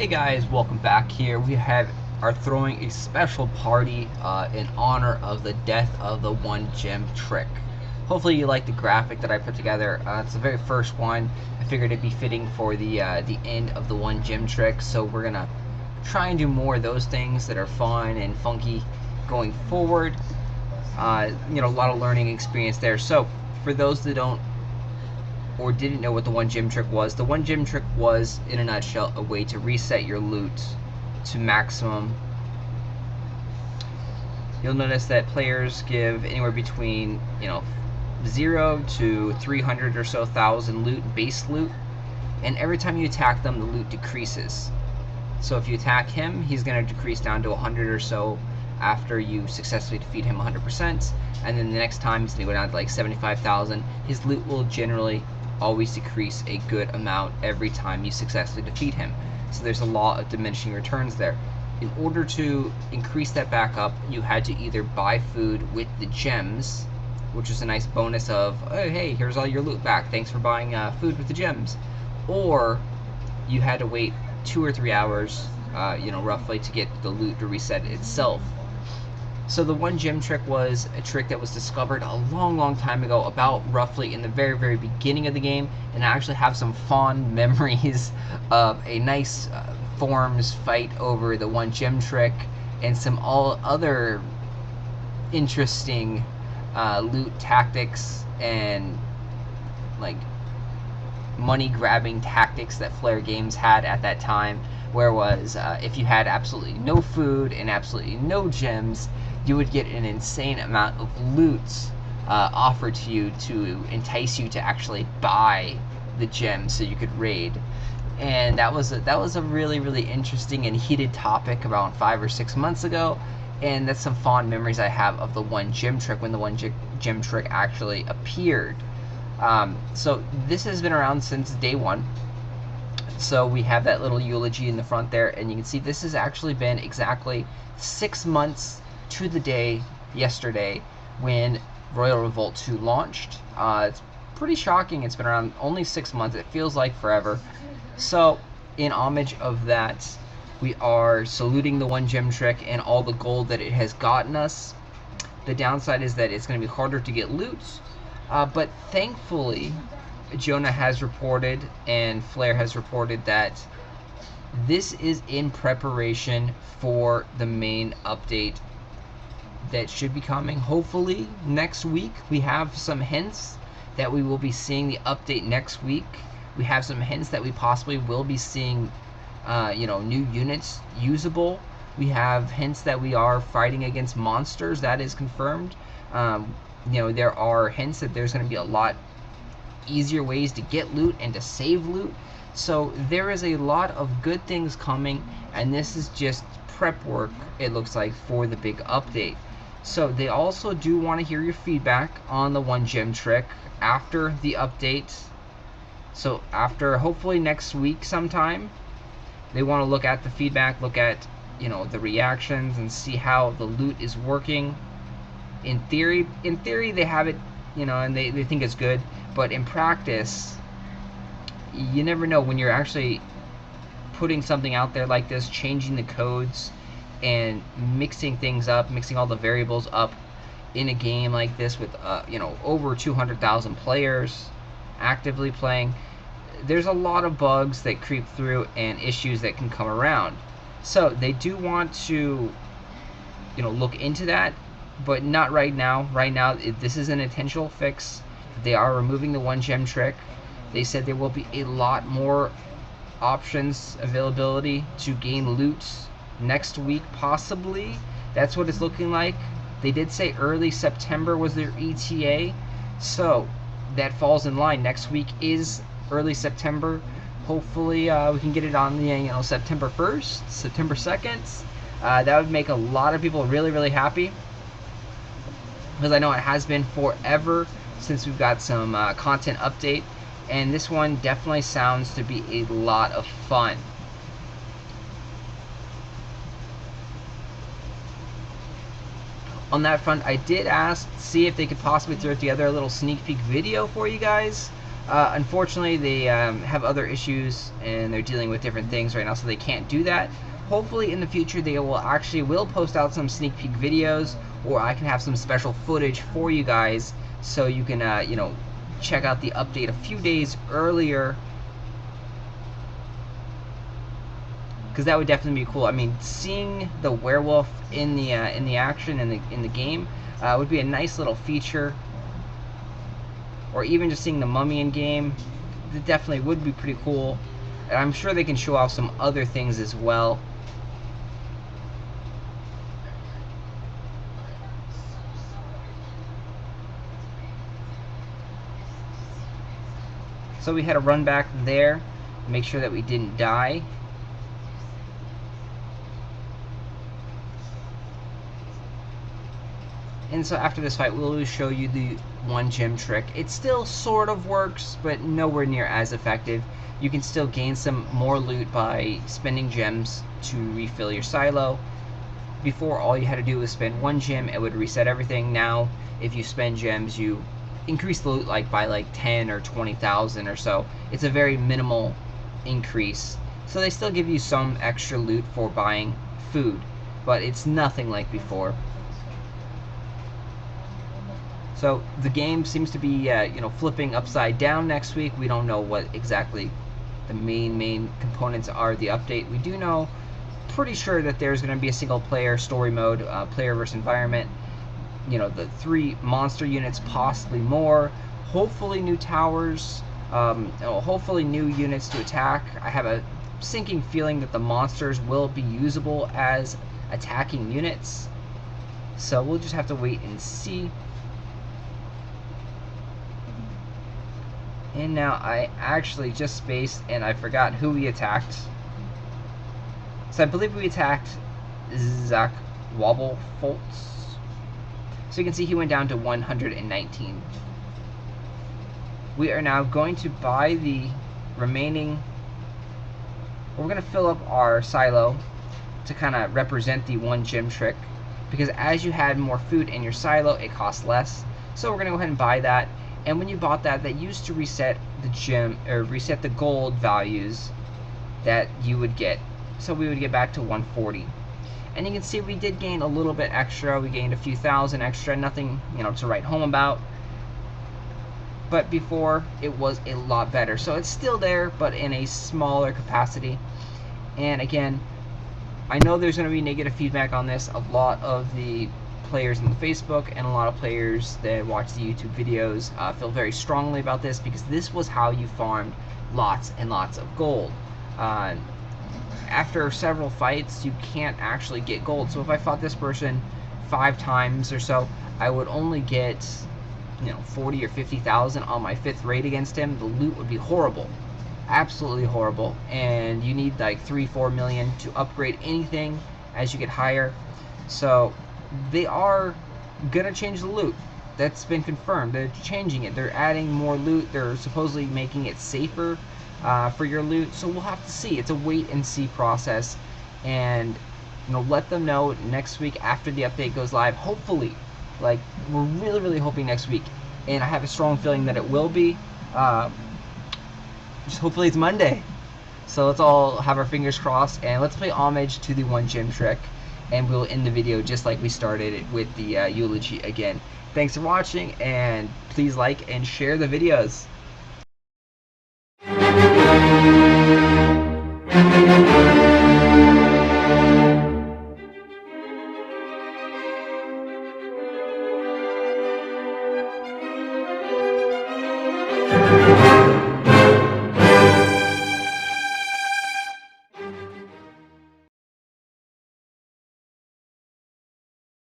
Hey guys, welcome back here. Are throwing a special party in honor of the death of the one gem trick. Hopefully you like the graphic that I put together. It's the very first one. I figured it'd be fitting for the end of the one gem trick. So we're gonna try and do more of those things that are fun and funky going forward. A lot of learning experience there. So for those that don't or didn't know what the one gem trick was, the one gem trick was, in a nutshell, a way to reset your loot to maximum. You'll notice that players give anywhere between 0 to 300 or so thousand loot, base loot, and every time you attack them, the loot decreases. So if you attack him, he's going to decrease down to 100 or so after you successfully defeat him 100%, and then the next time he's going to go down to like 75,000. His loot will generally always decrease a good amount every time you successfully defeat him. So there's a law of diminishing returns there. In order to increase that back up, you had to either buy food with the gems, which was a nice bonus of, oh, hey, here's all your loot back, thanks for buying food with the gems, or you had to wait 2 or 3 hours, roughly, to get the loot to reset itself. So the one gem trick was a trick that was discovered a long time ago, about roughly in the very beginning of the game, and I actually have some fond memories of a nice forms fight over the one gem trick and some all other interesting loot tactics and like money grabbing tactics that Flare Games had at that time, where was if you had absolutely no food and absolutely no gems, you would get an insane amount of loot offered to you to entice you to actually buy the gems so you could raid. And that was a really interesting and heated topic around 5 or 6 months ago, and that's some fond memories I have of the one gem trick when the one gem trick actually appeared. So this has been around since day one. So we have that little eulogy in the front there, and you can see this has actually been exactly 6 months to the day yesterday when Royal Revolt 2 launched. It's pretty shocking. It's been around only 6 months. It feels like forever. So in homage of that, we are saluting the one gem trick and all the gold that it has gotten us. The downside is that it's going to be harder to get loot, but thankfully Jonah has reported and Flare has reported that this is in preparation for the main update that should be coming hopefully next week. We have some hints that we will be seeing the update next week. We have some hints that we possibly will be seeing new units usable. We have hints that we are fighting against monsters. That is confirmed. There are hints that there's going to be a lot easier ways to get loot and to save loot. So there is a lot of good things coming, and this is just prep work, it looks like, for the big update. So they also do want to hear your feedback on the one gem trick after the update. So after, hopefully next week sometime, they want to look at the feedback, look at the reactions, and see how the loot is working. In theory they have it, and they think it's good, but in practice, you never know when you're actually putting something out there like this, changing the codes and mixing things up, mixing all the variables up in a game like this with over 200,000 players actively playing. There's a lot of bugs that creep through and issues that can come around. So they do want to look into that, but not right now. Right now, this is an intentional fix. They are removing the one gem trick. They said there will be a lot more options availability to gain loot next week, possibly. That's what it's looking like. They did say early September was their ETA, so that falls in line. Next week is early September. Hopefully we can get it on the September 1st, September 2nd. That would make a lot of people really happy, because I know it has been forever since we've got some content update, and this one definitely sounds to be a lot of fun. On that front, I did see if they could possibly throw together a little sneak peek video for you guys Unfortunately, they have other issues and they're dealing with different things right now, so they can't do that. Hopefully, in the future, they will post out some sneak peek videos, or I can have some special footage for you guys, so you can check out the update a few days earlier, because that would definitely be cool. I mean, seeing the werewolf in the action in the game would be a nice little feature. Or even just seeing the mummy in game, it definitely would be pretty cool. And I'm sure they can show off some other things as well. So we had to run back there, make sure that we didn't die. And so after this fight, we'll show you the one gem trick. It still sort of works, but nowhere near as effective. You can still gain some more loot by spending gems to refill your silo. Before, all you had to do was spend one gem, it would reset everything. Now, if you spend gems, you increase the loot by 10 or 20,000 or so. It's a very minimal increase. So they still give you some extra loot for buying food, but it's nothing like before. So the game seems to be, flipping upside down next week. We don't know what exactly the main components are of the update. We do know, pretty sure that there's going to be a single player story mode, player versus environment. The 3 monster units, possibly more. Hopefully new towers. Hopefully new units to attack. I have a sinking feeling that the monsters will be usable as attacking units. So we'll just have to wait and see. And now I actually just spaced and I forgot who we attacked. So I believe we attacked Zach Wobblefoltz. So you can see he went down to 119. We are now going to buy the remaining. We're going to fill up our silo to kind of represent the one gem trick, because as you had more food in your silo, it costs less. So we're going to go ahead and buy that. And when you bought that, that used to reset the gem, or reset the gold values that you would get. So we would get back to 140. And you can see we did gain a little bit extra. We gained a few thousand extra, nothing, to write home about. But before, it was a lot better. So it's still there, but in a smaller capacity. And again, I know there's going to be negative feedback on this. A lot of the players in the Facebook and a lot of players that watch the YouTube videos feel very strongly about this, because this was how you farmed lots and lots of gold. After several fights, you can't actually get gold. So if I fought this person 5 times or so, I would only get 40 or 50,000 on my 5th raid against him. The loot would be horrible, absolutely horrible, and you need like 3-4 million to upgrade anything as you get higher. So they are gonna change the loot. That's been confirmed. They're changing it. They're adding more loot. They're supposedly making it safer for your loot. So we'll have to see. It's a wait and see process, and let them know next week after the update goes live. Hopefully, we're really hoping next week, and I have a strong feeling that it will be. Just hopefully it's Monday. So let's all have our fingers crossed, and let's pay homage to the one gem trick. And we'll end the video just like we started it, with the eulogy again. Thanks for watching, and please like and share the videos.